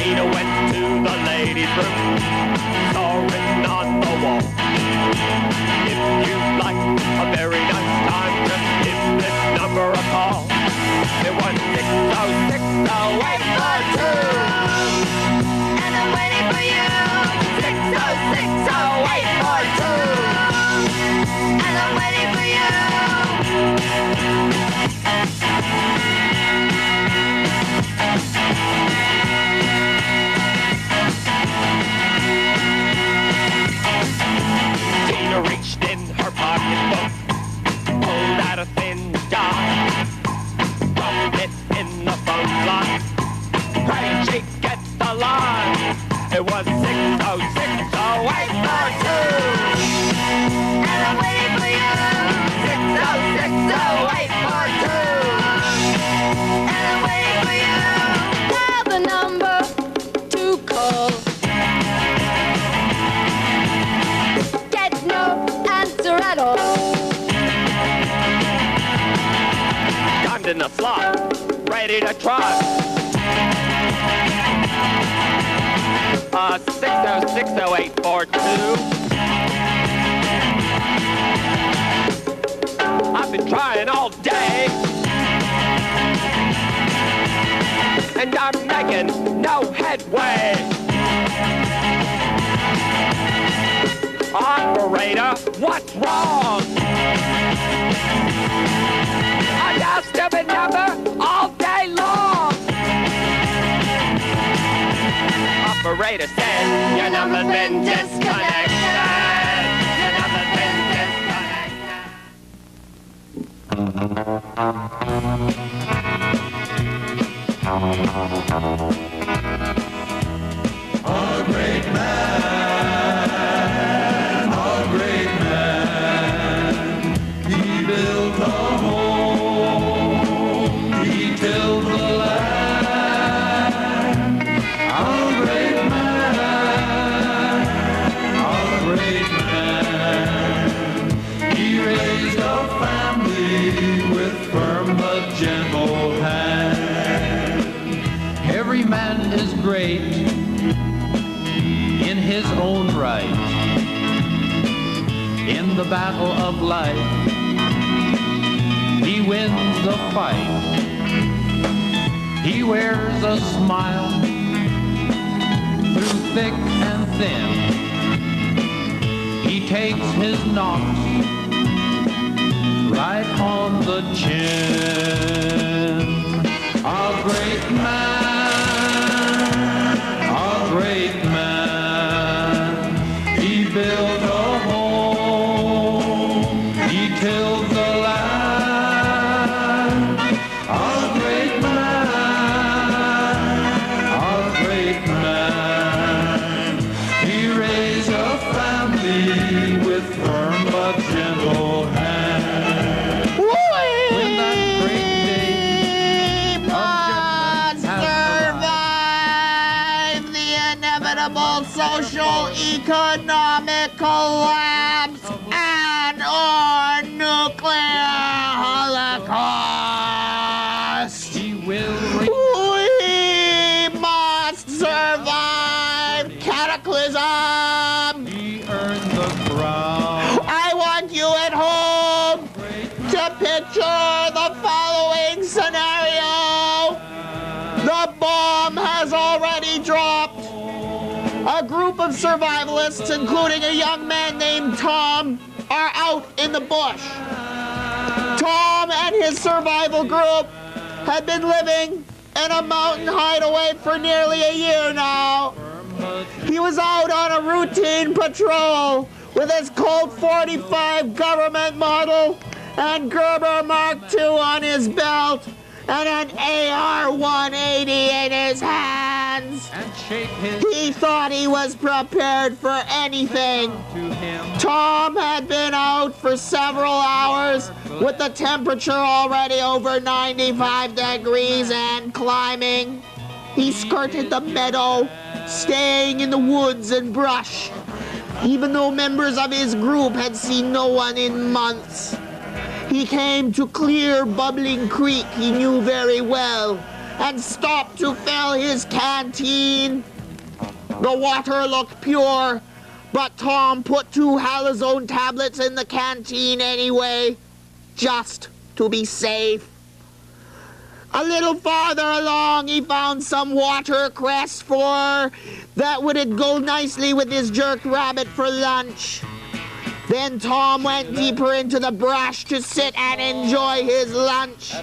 Tina went to the ladies' room, saw written on the wall, if you'd like a very nice time, just give this number a call. It was 6060842, and I'm waiting for you. 6060842, And I'm waiting for you. Tina reached in her pocketbook, pulled out a thin dime, dropped it in the phone slot. Hey, she get the line. It was 6060842. And I'm waiting for you. 6060842. And I'm waiting for you. Dial the number to call. Get no answer at all. Timed in the slot, ready to trot. 6060842. I've been trying all day, and I'm making no headway. Operator, what's wrong? I dial stupid number all day long. Operator said, your number's been disconnected. Your number's been A great man, he built a home, he tilled the land. A great man, he raised a family with firm but gentle hand. Every man is great in his own right. In the battle of life, he wins the fight. He wears a smile through thick and thin. He takes his knocks right on the chin. A great man, he built a home, he tilled the land. A great man, he raised a family with firm but gentle hands. When that great day Survive the inevitable social economic collapse and or nuclear holocaust. He will We must survive cataclysm. he earned the crown. I want you at home to picture the following scenario. The bomb has already dropped. A group of survivalists, including a young man named Tom, are out in the bush. Tom and his survival group had been living in a mountain hideaway for nearly a year now. He was out on a routine patrol with his Colt 45 government model and Gerber Mark II on his belt and an AR-180 in his hands. And shake his He thought he was prepared for anything. to him. Tom had been out for several hours with the temperature already over 95 degrees and climbing. He skirted the meadow, staying in the woods and brush, even though members of his group had seen no one in months. He came to clear, bubbling creek he knew very well, and stopped to fill his canteen. The water looked pure, but Tom put 2 halazone tablets in the canteen anyway, just to be safe. A little farther along, he found some watercress that would go nicely with his jerked rabbit for lunch. Then Tom went deeper into the brush to sit and enjoy his lunch.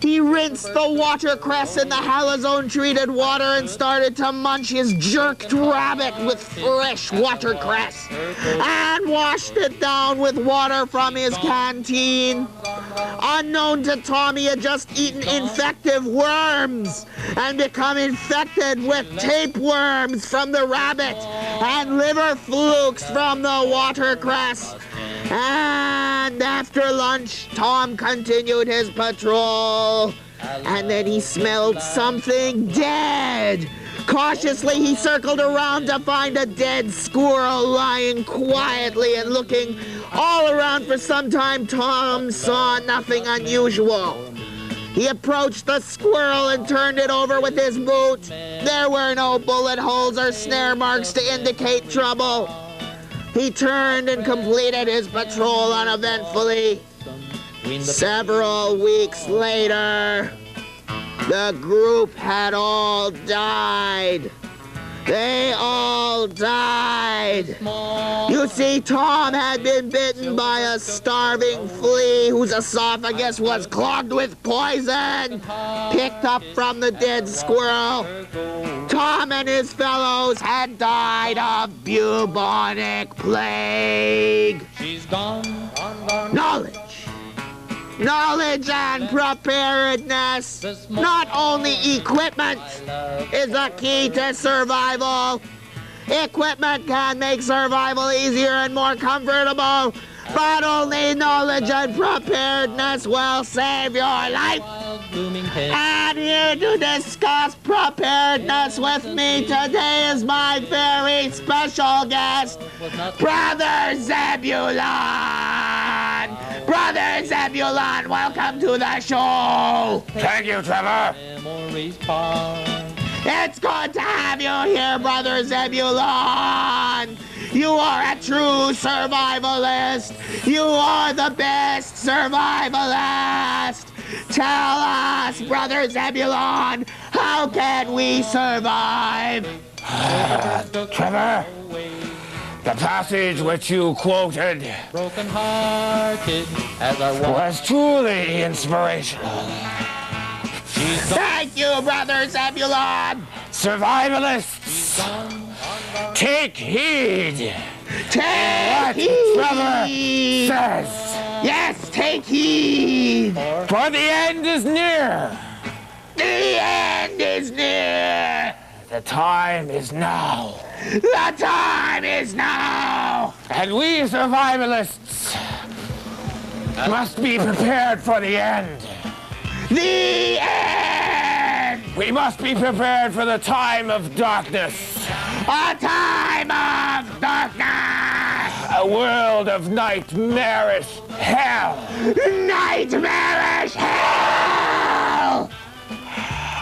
He rinsed the watercress in the halazone-treated water and started to munch his jerked rabbit with fresh watercress and washed it down with water from his canteen. Unknown to Tom, he had just eaten infective worms and become infected with tapeworms from the rabbit and liver flukes from the watercress. And after lunch, Tom continued his patrol. And then he smelled something dead. Cautiously, he circled around to find a dead squirrel lying quietly, and looking all around for some time, Tom saw nothing unusual. He approached the squirrel and turned it over with his boot. There were no bullet holes or snare marks to indicate trouble. He turned and completed his patrol uneventfully. Several weeks later, the group had all died. They all died. You see, Tom had been bitten by a starving flea whose esophagus was clogged with poison, picked up from the dead squirrel. Tom and his fellows had died of bubonic plague. She's gone. Knowledge and preparedness, not only equipment, is the key to survival. Equipment can make survival easier and more comfortable, but only knowledge and preparedness will save your life. And here to discuss preparedness with me today is my very special guest, Brother Zebulon. Brother Zebulon, welcome to the show. Thank you, Trevor. It's good to have you here, Brother Zebulon. You are a true survivalist. You are the best survivalist. Tell us, Brother Zebulon, how can we survive? Trevor, the passage which you quoted was truly inspirational. Thank you, Brother Zebulon. Survivalists, take heed. Take heed. Trevor says. Yes, take heed. For the end is near. The end is near. The time is now. The time is now. And we survivalists must be prepared for the end. The end. We must be prepared for the time of darkness. A time of darkness. A world of nightmarish hell. Nightmarish hell.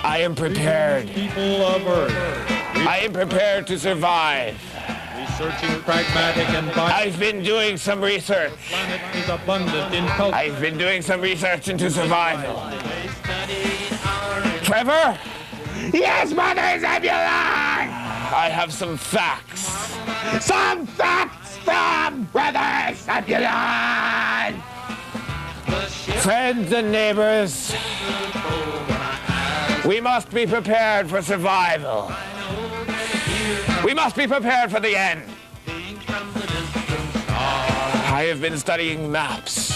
I am prepared. People of Earth. I am prepared to survive. Researching pragmatic and I've been doing some research. planet is abundant in culture. I've been doing some research into survival. Trevor, Yes, Brother Zebulon. I have some facts. Some facts from Brother Zebulon. Friends and neighbors, we must be prepared for survival. We must be prepared for the end. I have been studying maps.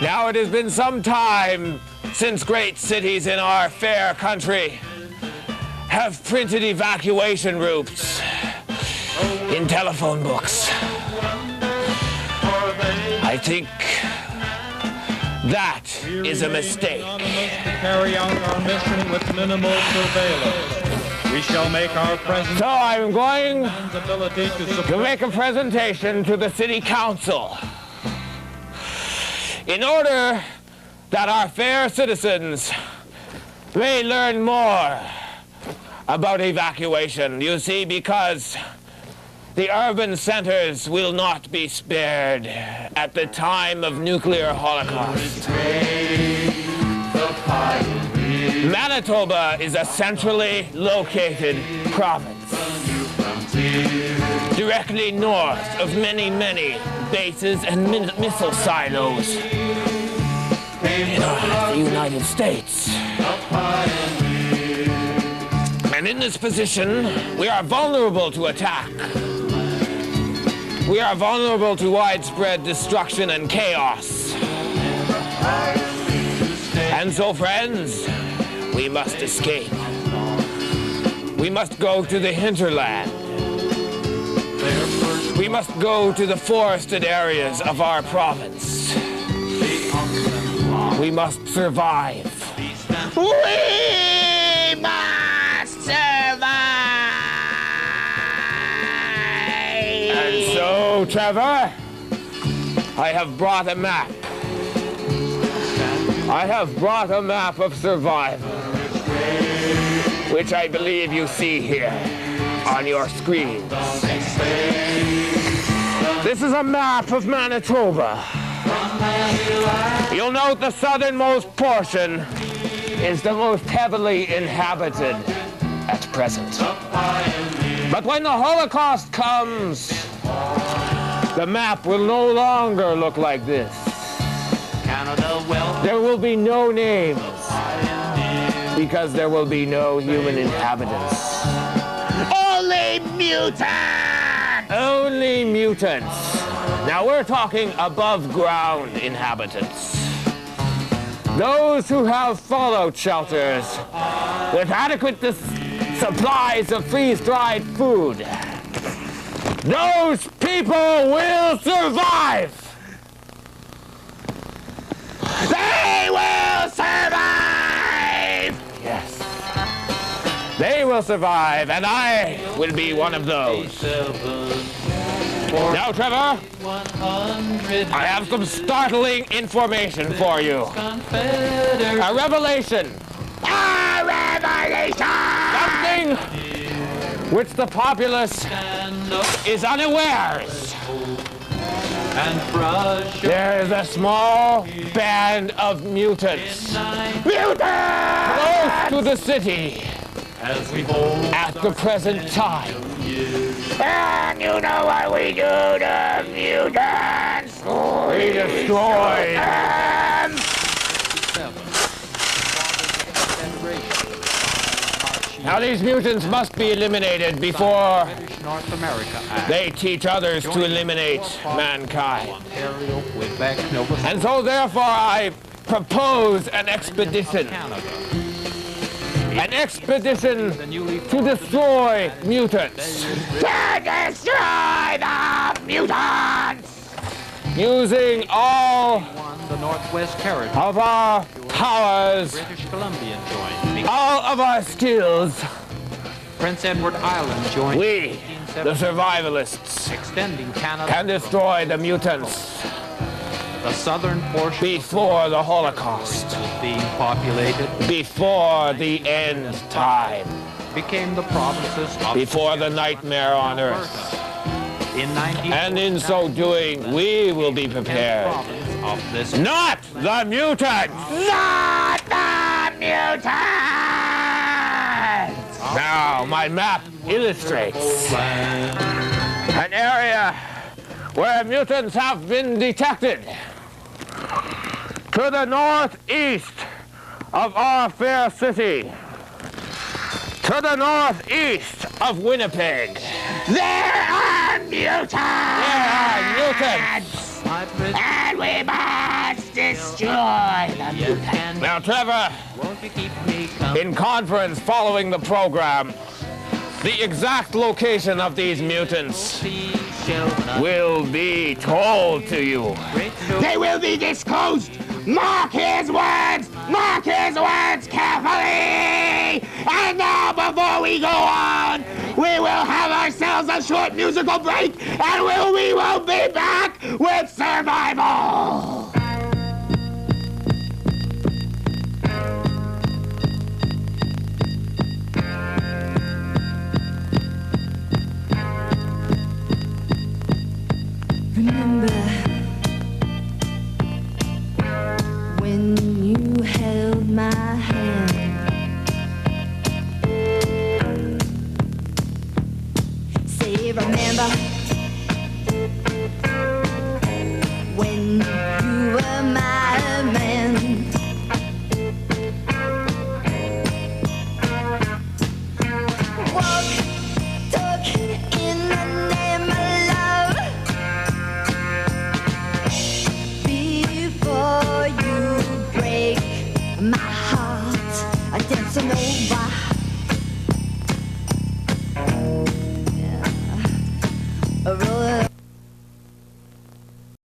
Now it has been some time since great cities in our fair country have printed evacuation routes in telephone books. I think that is a mistake. To carry out our mission with minimal surveillance. We shall make our presence So I'm going ability to to support make a presentation to the city council in order that our fair citizens may learn more about evacuation. You see, because the urban centers will not be spared at the time of nuclear holocaust. Manitoba is a centrally located province, directly north of many, many bases and missile silos in the United States. And in this position, we are vulnerable to attack. We are vulnerable to widespread destruction and chaos. And so, friends, we must escape. We must go to the hinterland. We must go to the forested areas of our province. We must survive. We must survive! And so, Trevor, I have brought a map. I have brought a map of survival, which I believe you see here on your screen. This is a map of Manitoba. You'll note the southernmost portion is the most heavily inhabited at present. But when the Holocaust comes, the map will no longer look like this. There will be no names, because there will be no human inhabitants. Only mutants! Only mutants. Now we're talking above ground inhabitants. Those who have fallout shelters with adequate supplies of freeze-dried food. Those people will survive! They will survive! Yes. They will survive, and I will be one of those. Now, Trevor, I have some startling information for you. A revelation. A revelation! Something which the populace is unawares. There's a small band of mutants close to the city at the present time. And you know what we do to mutants? We destroy them! Now these mutants must be eliminated before they teach others to eliminate mankind. And so therefore I propose an expedition. An expedition to destroy mutants. To destroy the mutants! Using all The Northwest Territory, of our powers, British Columbia joined. all of our skills, Prince Edward Island joined. we, the survivalists, Extending Canada, can destroy the mutants the southern portion before the Holocaust, was being populated, before the end time, became the provinces of before the nightmare on Earth. In 1940, And in so doing, we will be prepared. province of this Not the mutants! Not the mutants! Now, my map illustrates an area where mutants have been detected. To the northeast of our fair city. To the northeast of Winnipeg. There are mutants! There are mutants! hybrid. And we must destroy the mutants. Now, Trevor, Won't you keep me company? in conference following the program, the exact location of these mutants will be told to you. They will be disclosed. Mark his words carefully. And now, before we go on, we will have ourselves a short musical break, and we will be back with Survival. wind.